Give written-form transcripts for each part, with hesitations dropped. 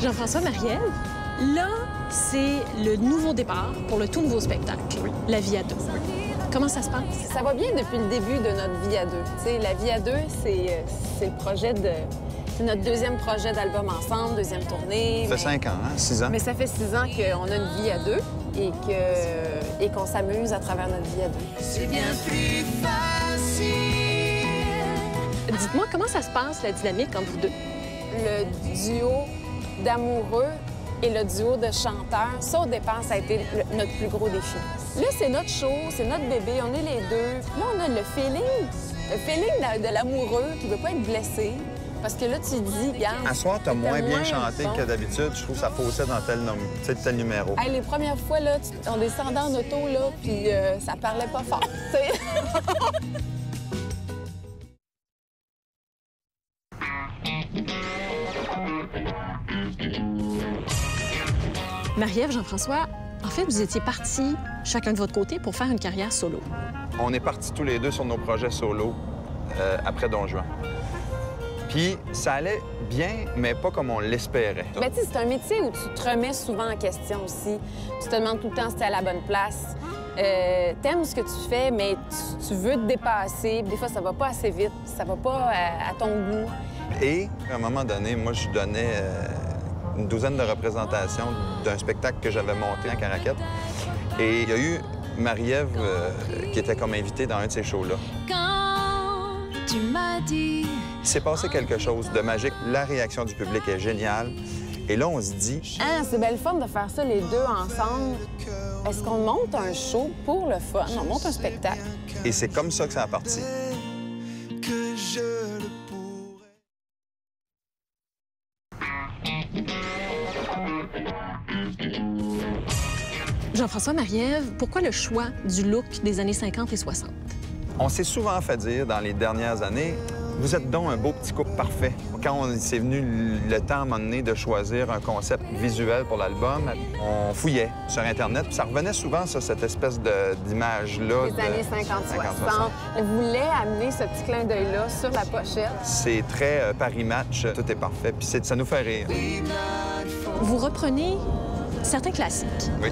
Jean-François, Marie-Ève, là, c'est le nouveau départ pour le tout nouveau spectacle, Oui. La vie à deux. Oui. Comment ça se passe? Ça va bien depuis le début de notre vie à deux. T'sais, La vie à deux, c'est le projet de... C'est notre deuxième projet d'album ensemble, deuxième tournée. Ça fait 5 ans, hein? 6 ans. Mais ça fait 6 ans qu'on a une vie à deux et qu'on s'amuse à travers notre vie à deux. C'est bien plus facile. Dites-moi, comment ça se passe, la dynamique entre vous deux? Le duo d'amoureux et le duo de chanteurs, ça, au départ, ça a été notre plus gros défi. Là, c'est notre show, c'est notre bébé, on est les deux. Là, on a le feeling de l'amoureux qui ne veut pas être blessé. Parce que là, tu dis, regarde... À soir, t'as moins bien chanté bon. que d'habitude. Je trouve que ça faussait dans tel numéro. Hey, les premières fois, là, on descendait en auto, là, puis ça parlait pas fort, tu sais. Marie-Ève, Jean-François, en fait, vous étiez partis chacun de votre côté pour faire une carrière solo. On est partis tous les deux sur nos projets solo après Don Juan. Puis ça allait bien, mais pas comme on l'espérait. Bien, tu sais, c'est un métier où tu te remets souvent en question aussi. Tu te demandes tout le temps si t'es à la bonne place. T'aimes ce que tu fais, mais tu veux te dépasser. Des fois, ça va pas assez vite, ça va pas à ton goût. Et à un moment donné, moi, je donnais une douzaine de représentations d'un spectacle que j'avais monté en Caraquette. Et il y a eu Marie-Ève qui était comme invitée dans un de ces shows-là. Quand tu m'as dit... Il s'est passé quelque chose de magique. La réaction du public est géniale. Et là, on se dit... Ah, c'est belle fun de faire ça les deux ensemble. Est-ce qu'on monte un show pour le fun? On monte un spectacle. Et c'est comme ça que ça a parti. que je le Jean-François, Marie-Ève, pourquoi le choix du look des années 50 et 60? On s'est souvent fait dire dans les dernières années, vous êtes donc un beau petit couple parfait. Quand c'est venu le temps, à un moment donné, de choisir un concept visuel pour l'album, on fouillait sur Internet, puis ça revenait souvent, ça, cette espèce d'image-là. Les années 50-60. On voulait amener ce petit clin d'œil-là sur la pochette. C'est très Paris Match, tout est parfait, puis ça nous fait rire. Vous reprenez certains classiques. Oui.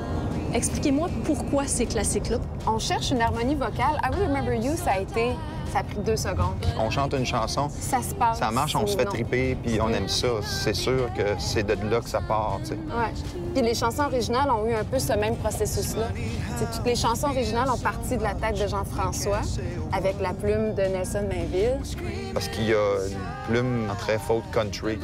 Expliquez-moi pourquoi ces classiques-là. On cherche une harmonie vocale. I Will Remember You, ça a pris 2 secondes. On chante une chanson, Ça se passe. ça marche, on se fait non. triper, puis on aime ça. C'est sûr que c'est de là que ça part, tu sais. Ouais. Puis les chansons originales ont eu un peu ce même processus-là. T'sais, toutes les chansons originales ont parti de la tête de Jean-François avec la plume de Nelson Mainville. Parce qu'il y a une plume très folk country.